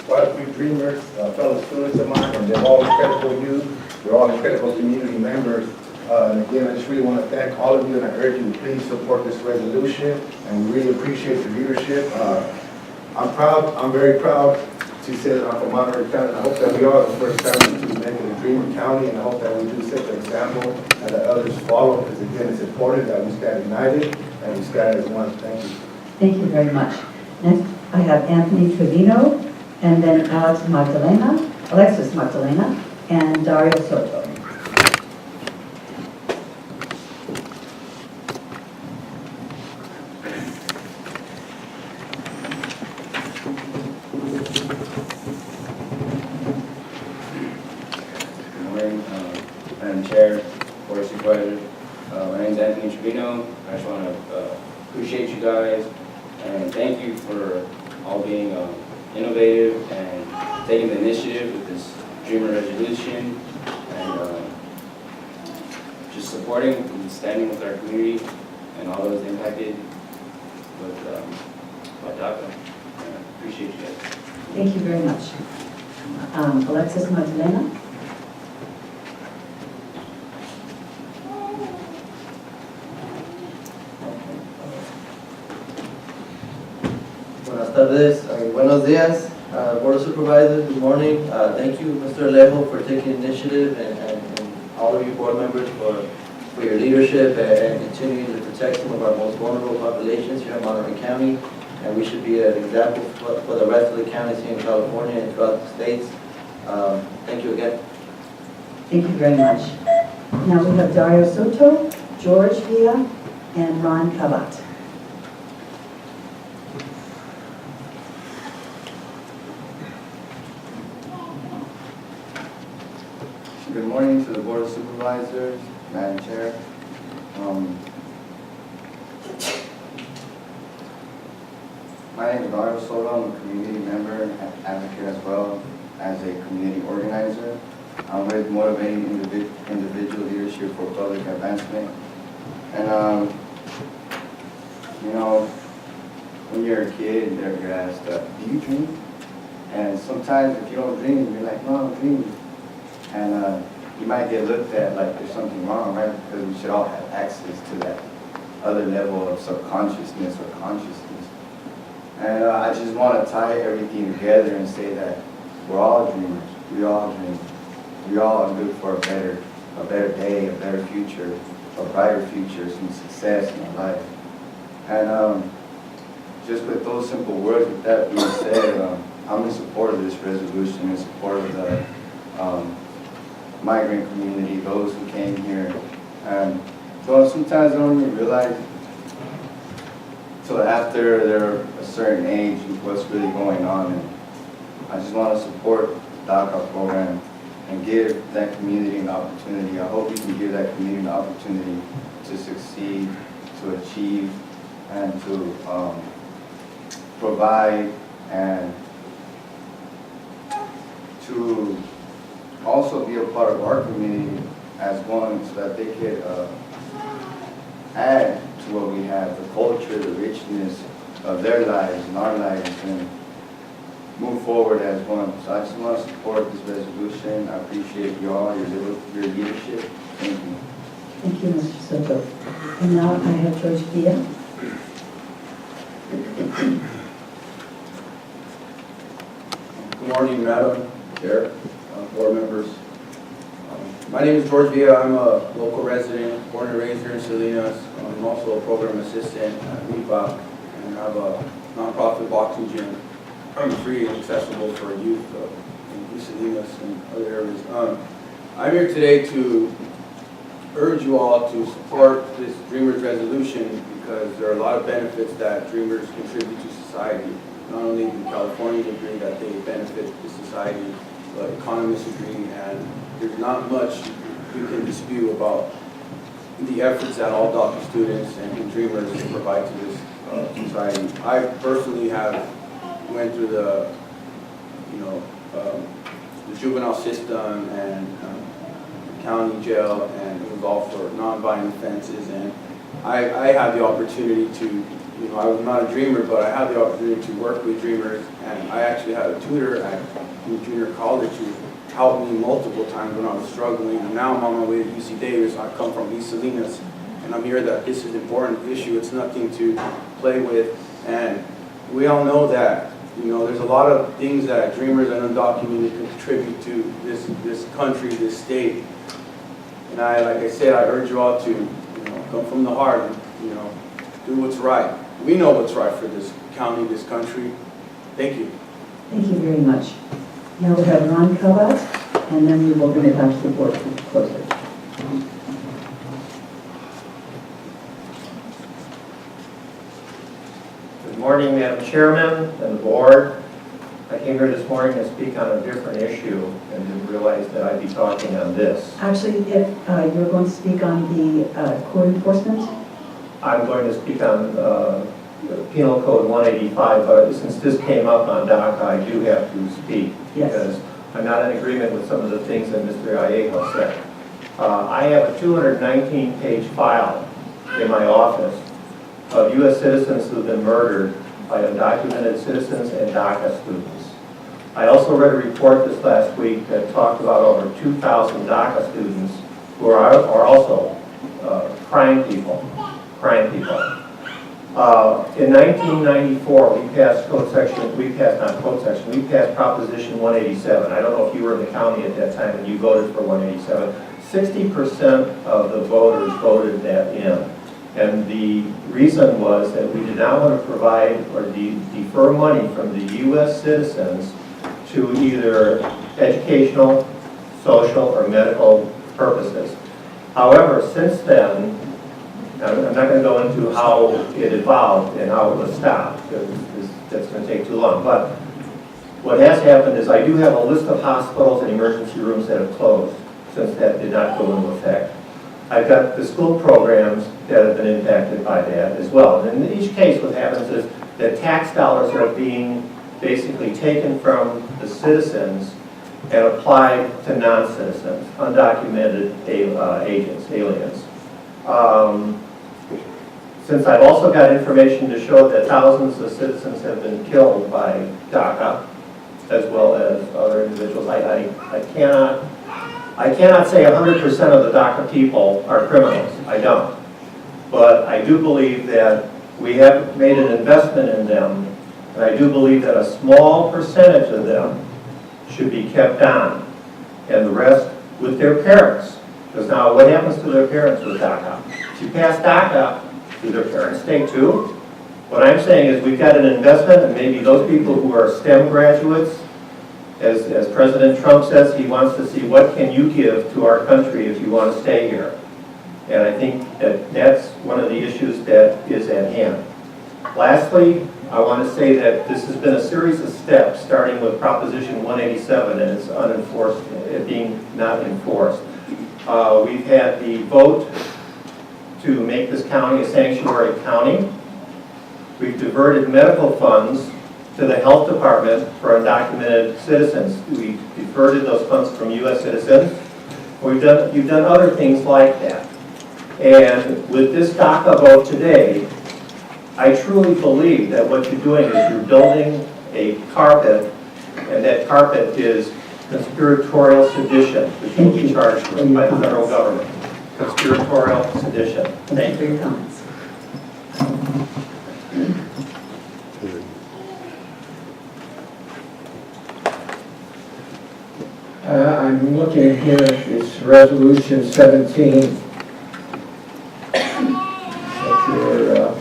quite a few dreamers, fellow students of mine, and they're all incredible youth. They're all incredible community members. And again, I just really want to thank all of you, and I urge you to please support this resolution, and we really appreciate your leadership. I'm very proud to say that I'm from Monterey County, and I hope that we are the first county to make it a Dreamer County, and I hope that we do set the example and that others follow, because again, it's important that we stand united and we stand as one. Thank you. Thank you very much. Next, I have Anthony Trevino, and then Alexis Magdalena, and Dario Soto. Madam Chair, Board of Supervisors. My name is Anthony Trevino. I just want to appreciate you guys and thank you for all being innovative and taking the initiative with this Dreamer resolution and just supporting and standing with our community and all those impacted by DACA. I appreciate you guys. Thank you very much. Alexis Magdalena. Buenas tardes, buenos días, Board of Supervisors, good morning. Thank you, Mr. Alejo, for taking initiative and all of you board members for your leadership and continuing the protection of our most vulnerable populations here in Monterey County. And we should be an example for the rest of the counties here in California and throughout the states. Thank you again. Thank you very much. Now we have Dario Soto, George Villa, and Ron Cavat. Good morning to the Board of Supervisors, Madam Chair. My name is Dario Soto. I'm a community member and advocate as well as a community organizer. I'm with motivating individual leadership for public advancement. And you know, when you're a kid, you're asked, do you dream? And sometimes if you don't dream, you're like, no, I'm dreaming. And you might get looked at like there's something wrong, right? Because we should all have access to that other level of subconsciousness or consciousness. And I just want to tie everything together and say that we're all dreamers. We all dream. We all are good for a better day, a better future, a brighter future, some success in our life. And just with those simple words, with that being said, I'm in support of this resolution, in support of the migrant community, those who came here. And so sometimes I don't even realize until after they're a certain age what's really going on. And I just want to support the DACA program and give that community an opportunity. I hope we can give that community an opportunity to succeed, to achieve, and to provide, and to also be a part of our community as one, so that they could add to what we have, the culture, the richness of their lives and our lives, and move forward as one. So I just want to support this resolution. I appreciate you all, your leadership. Thank you. Thank you, Mr. Soto. And now I have George Villa. Good morning, Madam Chair, board members. My name is George Villa. I'm a local resident, born and raised here in Salinas. I'm also a program assistant at MIPA, and I have a nonprofit boxing gym. I'm free and accessible for youth in Salinas and other areas. I'm here today to urge you all to support this Dreamers resolution, because there are a lot of benefits that Dreamers contribute to society. Not only do Californians agree that they benefit the society, but economists agree, and there's not much you can dispute about the efforts that all DACA students and Dreamers provide to this society. I personally have went through the juvenile system and county jail, and it was all for non-violent offenses, and I had the opportunity to, I was not a dreamer, but I had the opportunity to work with Dreamers And I actually had a tutor at junior college who helped me multiple times when I was struggling. And now I'm on my way to UC Davis. I come from East Salinas, and I'm here that this is an important issue. It's nothing to play with. And we all know that, you know, there's a lot of things that dreamers and undocumented can contribute to this country, this state. And like I said, I urge you all to, you know, come from the heart and, you know, do what's right. We know what's right for this county, this country. Thank you. Thank you very much. Now we have Ron Kovat, and then we will bring it back to the board for closure. Good morning, Madam Chairman and the board. I came here this morning to speak on a different issue and didn't realize that I'd be talking on this. Actually, if you're going to speak on the code enforcement, I'm going to speak on Penal Code 185, but since this came up on DACA, I do have to speak Yes. because I'm not in agreement with some of the things that Mr. Vallejo said. I have a 219-page file in my office of U.S. citizens who have been murdered by undocumented citizens and DACA students. I also read a report this last week that talked about over 2,000 DACA students who are also crime people. In 1994, we passed Proposition 187. I don't know if you were in the county at that time and you voted for 187. 60% of the voters voted that in. And the reason was that we did not want to provide or defer money from the U.S. citizens to either educational, social, or medical purposes. However, since then, I'm not going to go into how it evolved and how it was stopped, because that's going to take too long. But what has happened is I do have a list of hospitals and emergency rooms that have closed since that did not go into effect. I've got the school programs that have been impacted by that as well. And in each case, what happens is that tax dollars are being basically taken from the citizens and applied to non-citizens, undocumented agents, aliens. Since I've also got information to show that thousands of citizens have been killed by DACA, as well as other individuals, I cannot say 100% of the DACA people are criminals. I don't. But I do believe that we have made an investment in them, and I do believe that a small percentage of them should be kept on, and the rest with their parents. Because now, what happens to their parents with DACA? If you pass DACA, do their parents stay too? What I'm saying is we've got an investment, and maybe those people who are STEM graduates, as President Trump says, he wants to see what can you give to our country if you want to stay here. And I think that that's one of the issues that is at hand. Lastly, I want to say that this has been a series of steps, starting with Proposition 187 and it's unenforced, it being not enforced. We've had the vote to make this county a sanctuary county. We've diverted medical funds to the health department for undocumented citizens. We diverted those funds from U.S. citizens. You've done other things like that. And with this DACA vote today, I truly believe that what you're doing is you're building a carpet, and that carpet is conspiratorial sedition, which will be charged with by the federal government. Conspiratorial sedition. thank you for your comments. I'm looking here at this resolution 17 that you're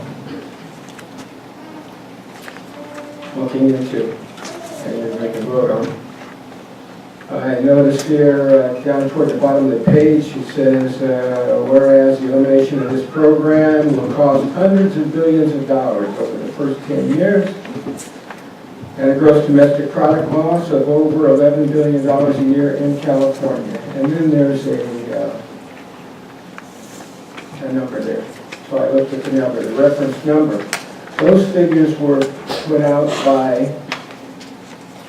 looking into and you're making a vote on. I noticed here down toward the bottom of the page it says, whereas the elimination of this program will cost hundreds of billions of dollars over the first 10 years, and a gross domestic product loss of over $11 billion a year in California. And then there's a number there. So I looked at the number, the reference number. Those figures were put out by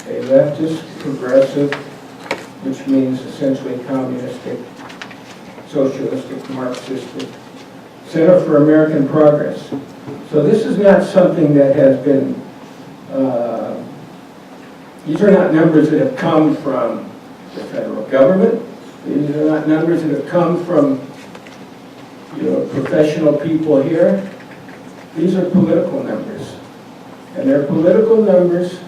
a leftist, progressive, which means essentially communistic, socialistic, Marxistic, Center for American Progress. So this is not something that has been These are not numbers that have come from the federal government. These are not numbers that have come from professional people here. These are political numbers. And they're political numbers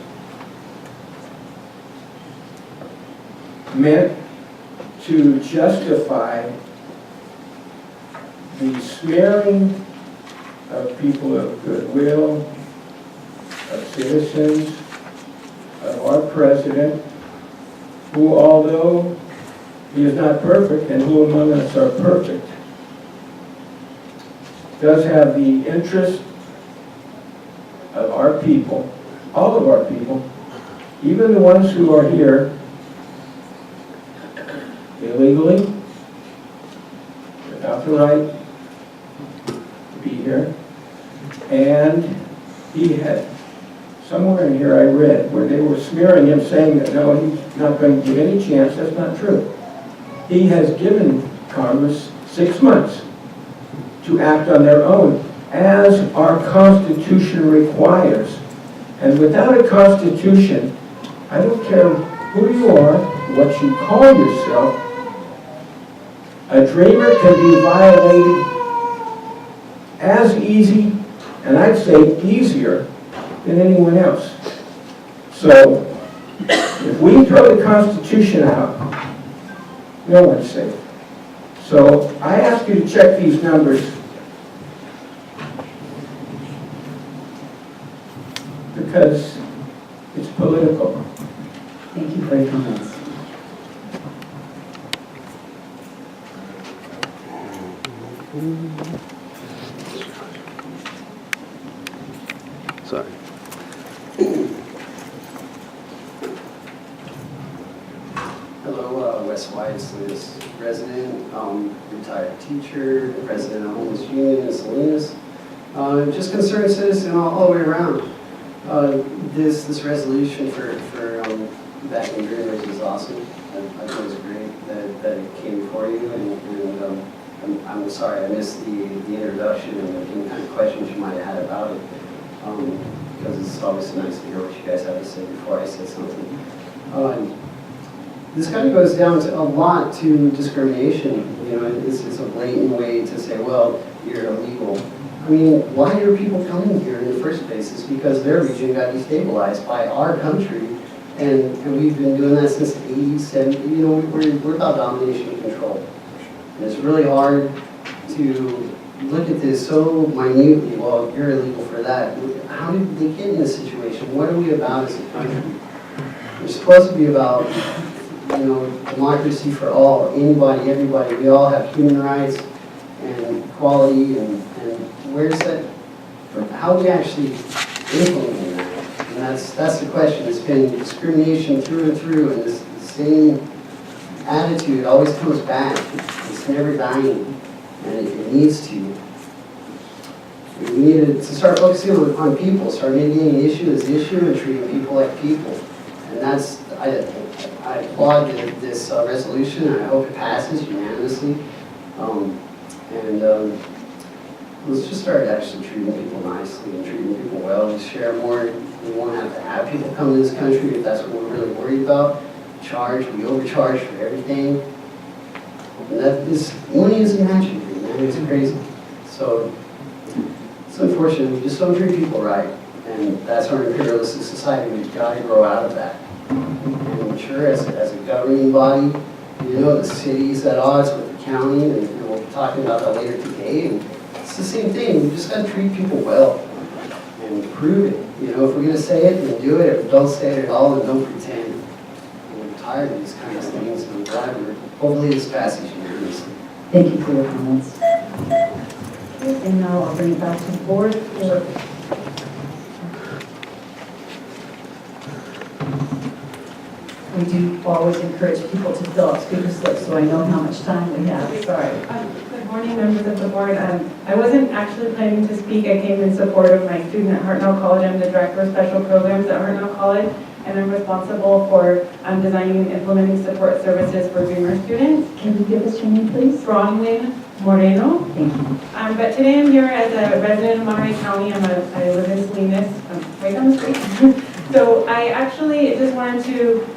meant to justify the smearing of people of goodwill, of citizens, of our president, who, although he is not perfect, and who among us are perfect, does have the interest of our people, all of our people, even the ones who are here illegally, without the right to be here. And he had, somewhere in here I read, where they were smearing him, saying that no, he's not going to give any chance. That's not true. He has given Congress 6 months to act on their own, as our Constitution requires. And without a Constitution, I don't care who you are, what you call yourself, a dreamer can be violated as easy, and I'd say easier, than anyone else. So, if we throw the Constitution out, no one's safe. So, I ask you to check these numbers, because it's political. Thank you for your comments. Sorry. Hello, Wes White, Salinas resident, retired teacher, president of Homeless Union in Salinas. Just concerned citizen all the way around. This resolution for backing dreamers is awesome. I thought it was great that it came before you, and I'm sorry I missed the introduction and any kind of questions you might have had about it, because it's always nice to hear what you guys have to say before I say something. This kind of goes down to a lot to discrimination. It's a blatant way to say, well, you're illegal. I mean, why are people coming here in the first place? It's because their region got destabilized by our country, and we've been doing that since the 80s, 70s. We're about domination and control. And it's really hard to look at this so minutely. Well, you're illegal for that. How did they get in this situation? What are we about as a country? We're supposed to be about democracy for all, anybody, everybody. We all have human rights and equality, and where's that? How are we actually implementing that? And that's the question. It's been discrimination through and through, and this same attitude always comes back. It's never dying, and it needs to. We need to start focusing on people, start making the issue as issue, and treating people like people. And that's, I applaud this resolution, and I hope it passes unanimously. Let's just start actually treating people nicely and treating people well. We share more. We won't have to have people come to this country if that's what we're really worried about. We overcharge for everything. And that is, money isn't magic, man. It's crazy. So it's unfortunate. We just don't treat people right. And that's our imperialistic society. We've got to grow out of that. And sure, as a governing body, the city's at odds with the county, and we'll be talking about that later today. And it's the same thing. We just got to treat people well and prove it. If we're going to say it, then do it. If we don't say it at all, then don't pretend. I'm tired of these kinds of things, and I'm glad hopefully this passes unanimously. Thank you for your comments. Okay, and now I'll bring it back to the board for we do always encourage people to fill out speaker slips, so I know how much time we have. Sorry. Good morning, members of the board. I wasn't actually planning to speak. I came in support of my student at Hartnell College. I'm the director of special programs at Hartnell College, and I'm responsible for designing and implementing support services for Dreamer students. Can you give us your name, please? Bronwyn Moreno. Thank you. But today I'm here as a resident of Monterey County. I live in Salinas, right down the street. So I actually just wanted to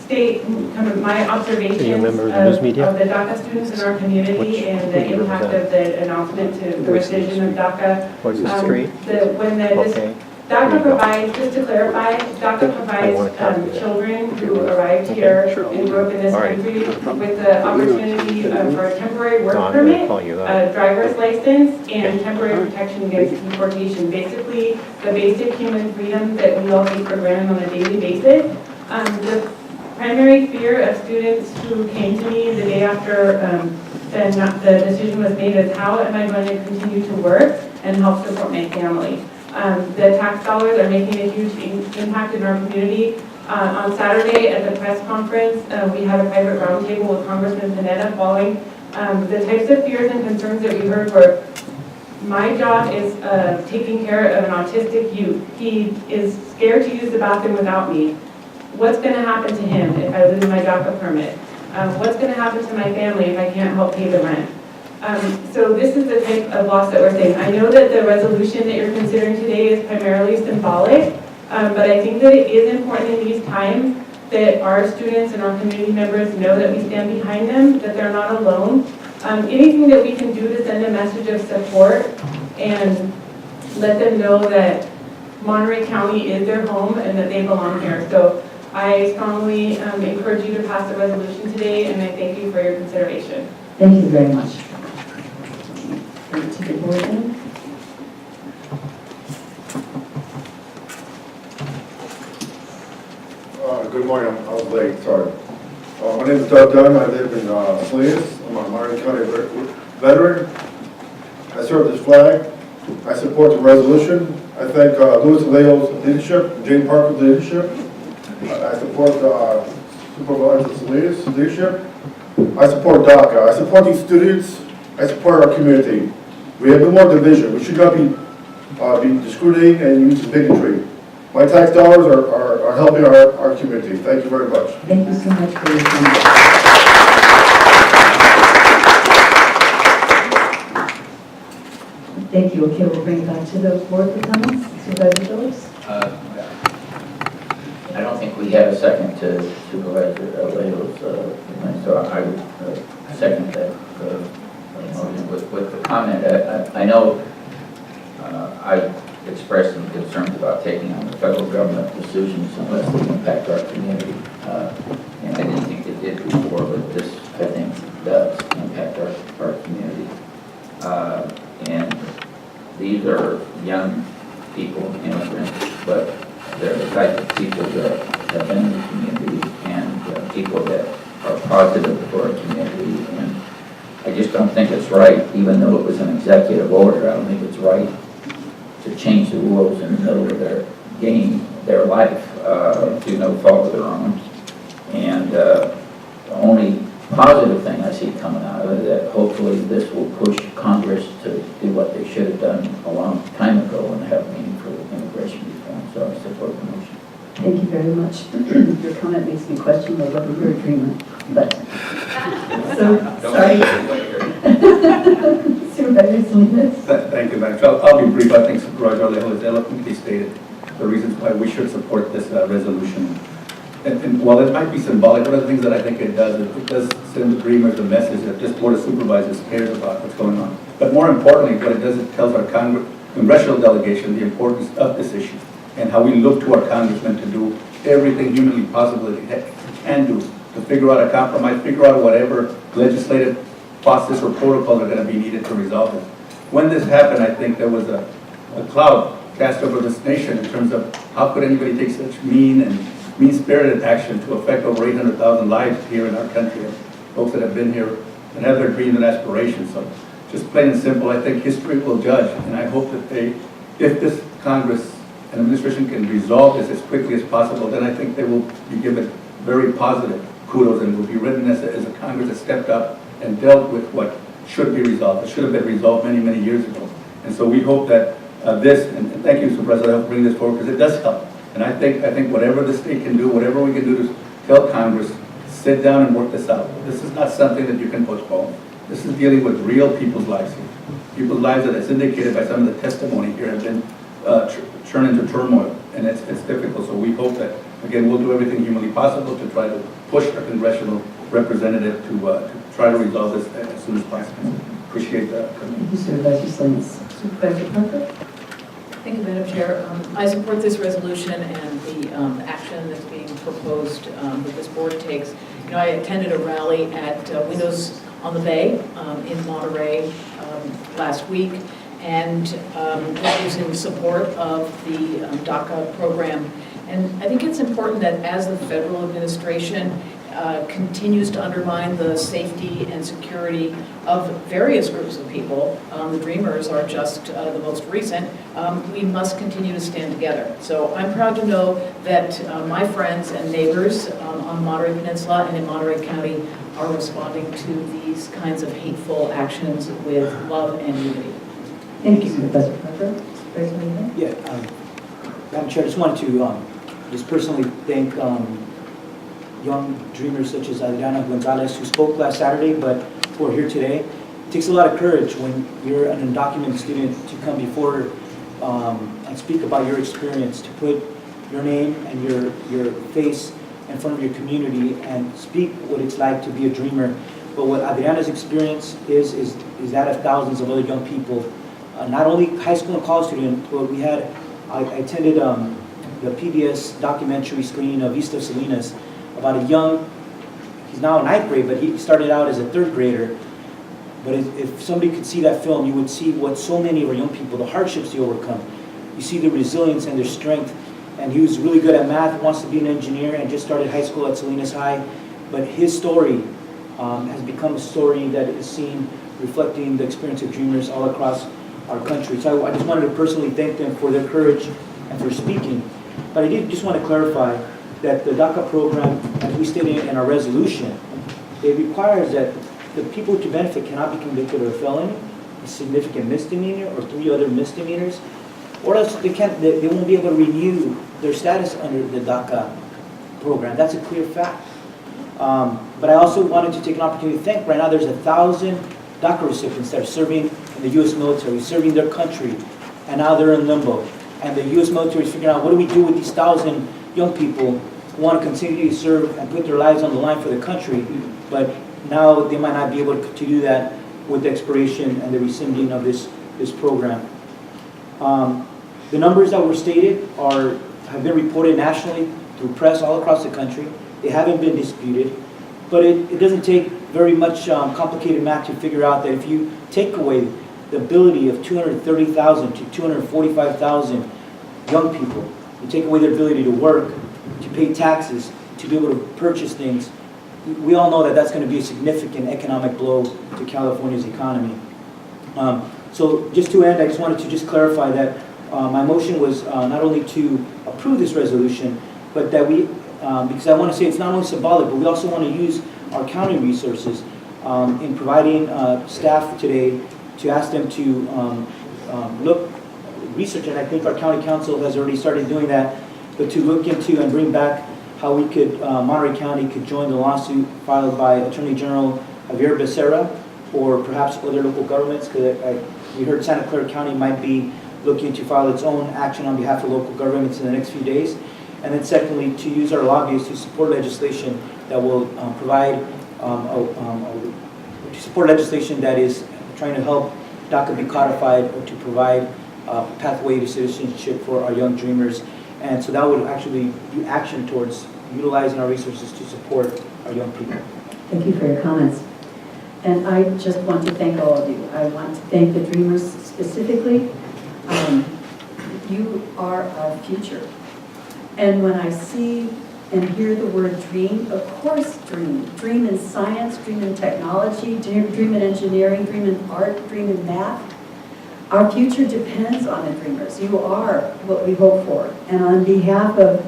state kind of my observations of the DACA students in our community and the impact of the announcement to the rescission of DACA. What's the street? DACA provides, just to clarify, DACA provides children who arrived here and grew up in this country with the opportunity for a temporary work permit, a driver's license, and temporary protection against deportation. Basically, the basic human freedom that we all take for granted on a daily basis. The primary fear of students who came to me the day after the decision was made is how am I going to continue to work and help support my family? The tax dollars are making a huge impact in our community. On Saturday at the press conference, we had a private roundtable with Congressman Panetta following the types of fears and concerns that we heard were, my job is taking care of an autistic youth. He is scared to use the bathroom without me. What's going to happen to him if I lose my DACA permit? What's going to happen to my family if I can't help pay the rent? So this is the type of loss that we're saying. I know that the resolution that you're considering today is primarily symbolic, but I think that it is important in these times that our students and our community members know that we stand behind them, that they're not alone. Anything that we can do to send a message of support and let them know that Monterey County is their home and that they belong here. So I strongly encourage you to pass the resolution today, and I thank you for your consideration. Thank you very much. To the board then. Good morning, I was late, sorry. My name is Doug Dunn, I live in Salinas. I'm a Monterey County veteran. I serve this flag. I support the resolution. I thank Louis Aleo's leadership, Jane Parker's leadership. I support Supervisor Salinas' leadership. I support DACA. I support these students. I support our community. We have no more division. We should not be discriminating and using bigotry. My tax dollars are helping our community. Thank you very much. Thank you so much for your time. Thank you. Okay, we'll bring it back to the board for comments. Supervisor Phillips? I don't think we have a second to Supervisor Aleo's, so I would second that motion with the comment. I know I expressed some concerns about taking on the federal government decisions unless they impact our community. And I didn't think it did before, but this, I think, does impact our community. And these are young people, immigrants, but they're the type of people that have been in the community and people that are positive for our community. And I just don't think it's right, even though it was an executive order, I don't think it's right to change the rules in the middle of their game, their life, through no fault of their own. And the only positive thing I see coming out of it is that hopefully this will push Congress to do what they should have done a long time ago and have meaningful immigration reform. So I support the motion. Thank you very much. Your comment makes me question my love of your agreement, but so sorry. Supervisor Salinas. Thank you, Madam Chair. I'll be brief. I think Supervisor Alejo has eloquently stated the reasons why we should support this resolution. And while it might be symbolic, one of the things that I think it does is it does send the dreamers a message that this Board of Supervisors cares about what's going on. But more importantly, what it does, it tells our congressional delegation the importance of this issue and how we look to our congressmen to do everything humanly possible that they can do to figure out a compromise, figure out whatever legislative process or protocol are going to be needed to resolve it. When this happened, I think there was a cloud cast over this nation in terms of how could anybody take such mean-spirited action to affect over 800,000 lives here in our country, and folks that have been here and have their dreams and aspirations. So just plain and simple, I think history will judge, and I hope that if this Congress and administration can resolve this as quickly as possible, then I think they will be given very positive kudos and will be written as a Congress that stepped up and dealt with what should be resolved. It should have been resolved many, many years ago. And so we hope that this, and thank you, Supervisor, for helping bring this forward, because it does help. And I think whatever the state can do, whatever we can do to tell Congress, sit down and work this out. This is not something that you can postpone. This is dealing with real people's lives here. People's lives that, as indicated by some of the testimony here, have been turned into turmoil. and it's difficult. So we hope that, again, we'll do everything humanly possible to try to push our congressional representative to try to resolve this as soon as possible. Appreciate that. Thank you, Supervisor Salinas. Supervisor Parker? Thank you, Madam Chair. I support this resolution and the action that's being proposed that this board takes. You know, I attended a rally at Windows on the Bay in Monterey last week, and that was in support of the DACA program. And I think it's important that as the federal administration continues to undermine the safety and security of various groups of people, the Dreamers are just the most recent, we must continue to stand together. So I'm proud to know that my friends and neighbors on Monterey Peninsula and in Monterey County are responding to these kinds of hateful actions with love and unity. Thank you, Supervisor Parker. Supervisor Elaine? Yeah, Madam Chair, I just wanted to just personally thank young dreamers such as Adriana Gonzalez, who spoke last Saturday but who are here today. It takes a lot of courage when you're an undocumented student to come before and speak about your experience, to put your name and your face in front of your community and speak what it's like to be a dreamer. But what Adriana's experience is that of thousands of other young people, not only high school and college students, but I attended the PBS documentary screening of East of Salinas about a young, he's now in 9th grade, but he started out as a 3rd grader. But if somebody could see that film, you would see what so many of our young people, the hardships they overcome. You see the resilience and their strength. And he was really good at math, wants to be an engineer, and just started high school at Salinas High. But his story has become a story that is seen reflecting the experience of dreamers all across our country. So I just wanted to personally thank them for their courage and for speaking. But I did just want to clarify that the DACA program, as we stated in our resolution, it requires that the people to benefit cannot be convicted of a felony, a significant misdemeanor, or 3 other misdemeanors, or else they won't be able to renew their status under the DACA program. That's a clear fact. But I also wanted to take an opportunity to thank, right now there's 1,000 DACA recipients that are serving in the U.S. military, serving their country, and now they're in limbo. And the U.S. military is figuring out, what do we do with these 1,000 young people who want to continue to serve and put their lives on the line for the country, but now they might not be able to do that with the expiration and the rescinding of this program. The numbers that were stated have been reported nationally through press all across the country. They haven't been disputed, but it doesn't take very much complicated math to figure out that if you take away the ability of 230,000 to 245,000 young people, you take away their ability to work, to pay taxes, to be able to purchase things, we all know that that's going to be a significant economic blow to California's economy. So just to end, I just wanted to just clarify that my motion was not only to approve this resolution, but that we, because I want to say it's not only symbolic, but we also want to use our county resources in providing staff today to ask them to research, and I think our county council has already started doing that, but to look into and bring back how we could, Monterey County could join the lawsuit filed by Attorney General Javier Becerra, or perhaps other local governments, because we heard Santa Clara County might be looking to file its own action on behalf of local governments in the next few days. And then secondly, to use our lobbyists to support legislation that will to support legislation that is trying to help DACA be codified, or to provide a pathway to citizenship for our young dreamers. And so that would actually be action towards utilizing our resources to support our young people. Thank you for your comments. And I just want to thank all of you. I want to thank the Dreamers specifically. You are our future. And when I see and hear the word dream, of course dream. Dream in science, dream in technology, dream in engineering, dream in art, dream in math. Our future depends on the dreamers. You are what we hope for. And on behalf of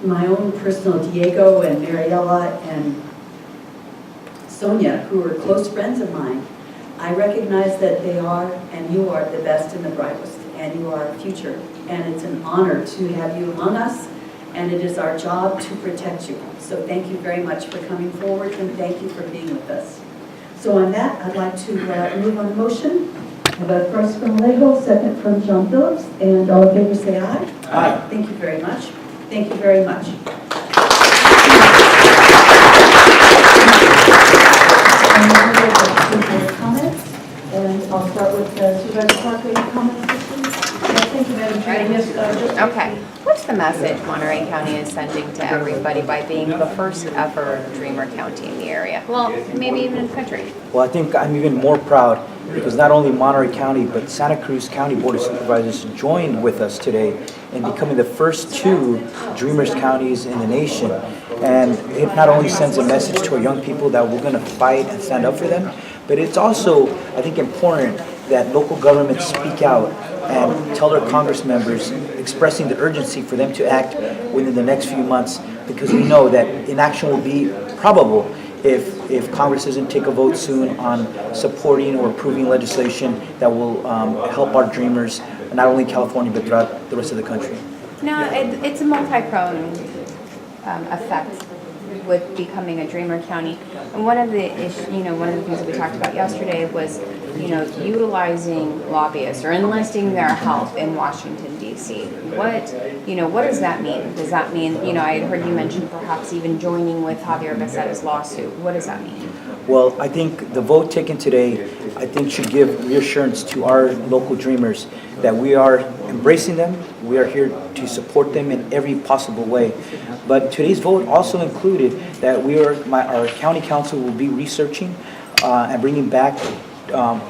my own personal Diego and Mariela and Sonia, who are close friends of mine, I recognize that they are, and you are, the best and the brightest, and you are our future. And it's an honor to have you among us, and it is our job to protect you. So thank you very much for coming forward, and thank you for being with us. So on that, I'd like to move on the motion. I have a first from Alejo, second from John Phillips, and all in favor say aye. Aye. Thank you very much. Thank you very much. And now we will go to board comments, and I'll start with Supervisor Clark. Any comments, please? Yes, thank you, Madam Chair. Yes, just Okay. What's the message Monterey County is sending to everybody by being the first ever Dreamer County in the area? Well, maybe even in the country. Well, I think I'm even more proud because not only Monterey County, but Santa Cruz County Board of Supervisors joined with us today in becoming the first 2 Dreamers counties in the nation. And it not only sends a message to our young people that we're going to fight and stand up for them, but it's also, I think, important that local governments speak out and tell their Congress members, expressing the urgency for them to act within the next few months, because we know that inaction will be probable if Congress doesn't take a vote soon on supporting or approving legislation that will help our dreamers, not only in California, but throughout the rest of the country. No, it's a multi-pronged effect with becoming a Dreamer County. And one of the one of the things that we talked about yesterday was, utilizing lobbyists or enlisting their help in Washington, D.C. What does that mean? Does that mean, I heard you mention perhaps even joining with Javier Becerra's lawsuit. What does that mean? Well, I think the vote taken today, I think should give reassurance to our local dreamers that we are embracing them. We are here to support them in every possible way. But today's vote also included that our county council will be researching and bringing back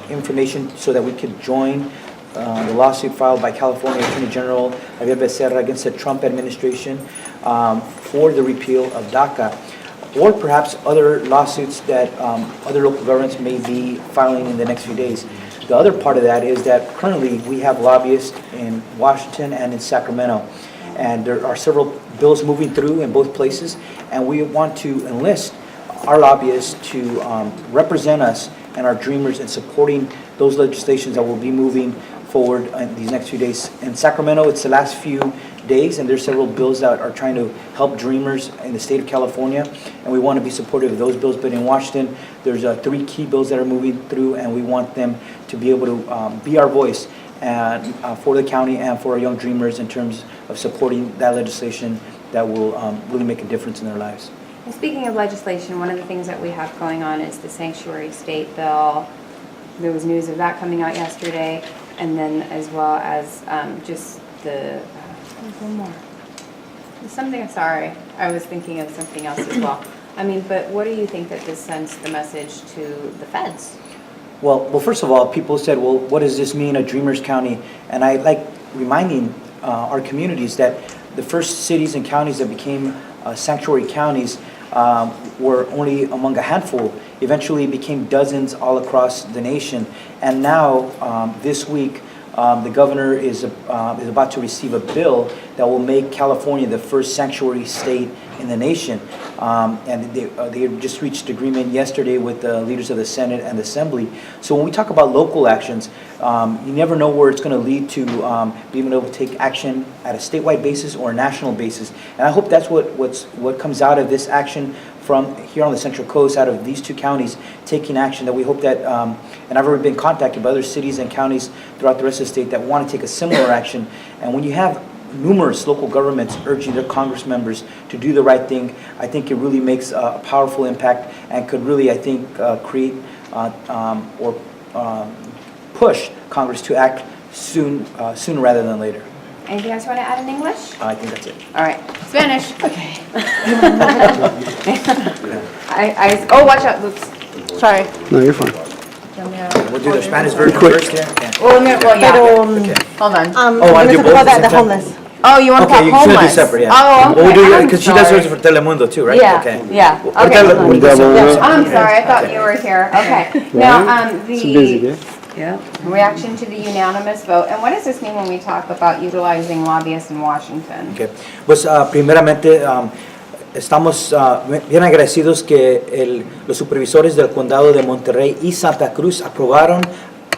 information so that we could join the lawsuit filed by California Attorney General Javier Becerra against the Trump administration for the repeal of DACA, or perhaps other lawsuits that other local governments may be filing in the next few days. The other part of that is that currently we have lobbyists in Washington and in Sacramento, and there are several bills moving through in both places, and we want to enlist our lobbyists to represent us and our dreamers in supporting those legislations that will be moving forward in these next few days. In Sacramento, it's the last few days, and there's several bills that are trying to help dreamers in the state of California, and we want to be supportive of those bills. But in Washington, there's 3 key bills that are moving through, and we want them to be able to be our voice and for the county and for our young dreamers in terms of supporting that legislation that will really make a difference in their lives. And speaking of legislation, one of the things that we have going on is the sanctuary state bill. There was news of that coming out yesterday, and then as well as just the one more. Sorry, I was thinking of something else as well. But what do you think that this sends the message to the feds? Well, first of all, people said, well, what does this mean, a Dreamers County? And I like reminding our communities that the first cities and counties that became sanctuary counties were only among a handful. Eventually, it became dozens all across the nation. And now, this week, the governor is about to receive a bill that will make California the first sanctuary state in the nation. And they just reached agreement yesterday with the leaders of the Senate and the Assembly. So when we talk about local actions, you never know where it's going to lead to being able to take action at a statewide basis or a national basis. And I hope that's what comes out of this action from here on the Central Coast, out of these 2 counties taking action, that we hope that, and I've already been contacted by other cities and counties throughout the rest of the state that want to take a similar action. And when you have numerous local governments urging their Congress members to do the right thing, I think it really makes a powerful impact and could really, I think, create or push Congress to act sooner rather than later. Anything else you want to add in English? I think that's it. All right, Spanish. Okay. Oh, watch out. Oops. Sorry. No, you're fine. We'll do the Spanish version first here. Okay. Well, yeah. Okay. Hold on. Oh, I do both at the same time? Oh, you want to Okay, talk you should do homeless? separate, yeah. Oh, okay. Well, we do, I'm because she does sorry. hers for Telemundo too, right? Yeah, Okay. yeah. Well, Okay. I'm sorry, I thought Okay. you were here. Okay. Now, the reaction to the unanimous vote, and what does this mean when we talk about utilizing lobbyists in Washington? Okay. Pues primeramente estamos bien agradecidos que los supervisores del condado de Monterey y Santa Cruz aprobaron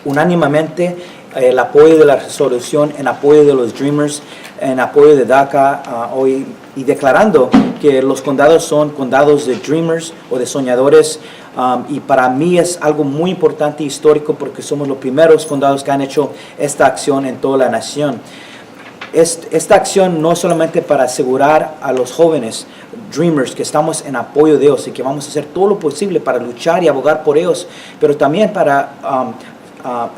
unánimemente el apoyo de la resolución en apoyo de los Dreamers, en apoyo de DACA hoy, y declarando que los condados son condados de Dreamers o de soñadores, y para mí es algo muy importante e histórico porque somos los primeros condados que han hecho esta acción en toda la nación. esta acción no es solamente para asegurar a los jóvenes Dreamers que estamos en apoyo de ellos y que vamos a hacer todo lo posible para luchar y abogar por ellos, pero también para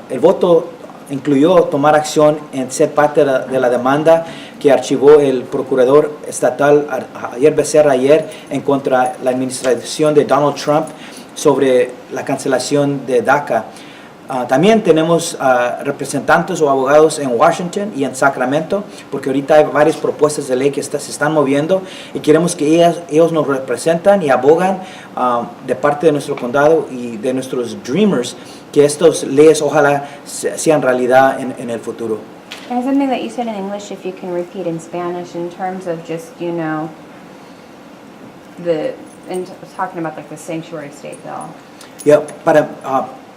el voto incluyó tomar acción en ser parte de la demanda que archivó el procurador estatal Javier Becerra ayer en contra de la administración de Donald Trump sobre la cancelación de DACA. También tenemos representantes o abogados en Washington y en Sacramento, porque ahorita hay varias propuestas de ley que se están moviendo y queremos que ellos nos representan y abogan de parte de nuestro condado y de nuestros Dreamers, que estas leyes ojalá sean realidad en el futuro. There's something that you said in English, if you can repeat in Spanish, in terms of just, you know, talking about like the sanctuary state bill. Yeah,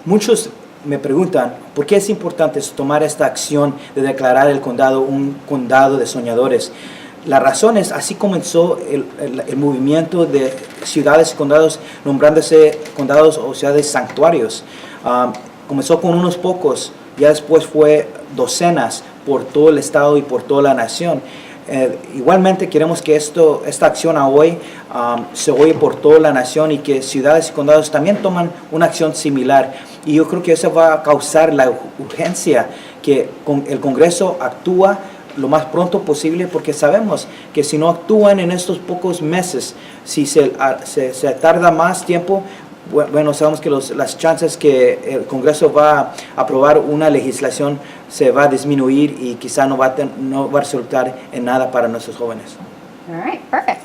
muchos me preguntan por qué es importante tomar esta acción de declarar el condado un condado de soñadores. La razón es, así comenzó el movimiento de ciudades y condados nombrándose condados o ciudades santuarios. Comenzó con unos pocos, ya después fue docenas por todo el estado y por toda la nación. Igualmente queremos que esta acción hoy se oye por toda la nación y que ciudades y condados también toman una acción similar. Y yo creo que eso va a causar la urgencia que el Congreso actúa lo más pronto posible, porque sabemos que si no actúan en estos pocos meses, si se tarda más tiempo, bueno, sabemos que las chances que el Congreso va a aprobar una legislación se va a disminuir y quizá no va a resultar en nada para nuestros jóvenes. All right, perfect.